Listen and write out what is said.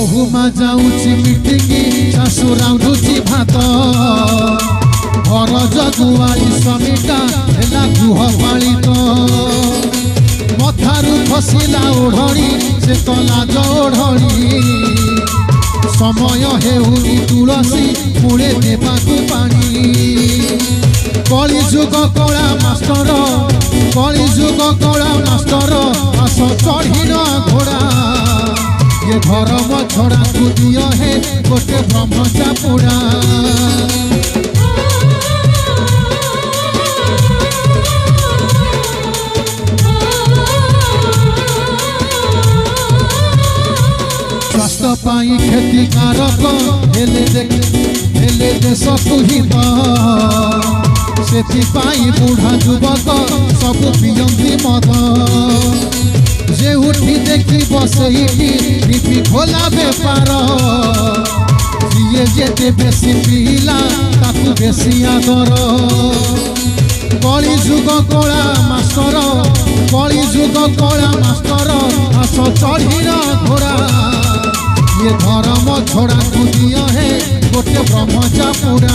बहुमा जाऊची मिटिंगी शाशु रांधुची भात घर जगुआई स्वामीटा हेला गृहपालित मथारू खसिला ओढ़ी से तो लाज ओढ़ी समय हेउनी तुलसी मुड़े देवाकू पानी कली जुग कला मास्टर कली जुग कला मास्टर आस चढ़ी घोड़ा ये धर्म छड़ा तू दिया है गोटे ब्रह्मचापुड़ा स्वास्थ्य पाई क्षतिकारक हेले देश हित से बुढ़ा युवक सब पियंती मद जे उठी देखी बसई खोला बेपार सीए जेते बेसी पीला ताकू बेसी आदर कली जुग कला मास्टर कली जुग कला मास्टर आस चढ़ी घोड़ा ये धर्म छोड़ा तू दिया है गोटे ब्रह्मचापुड़ा।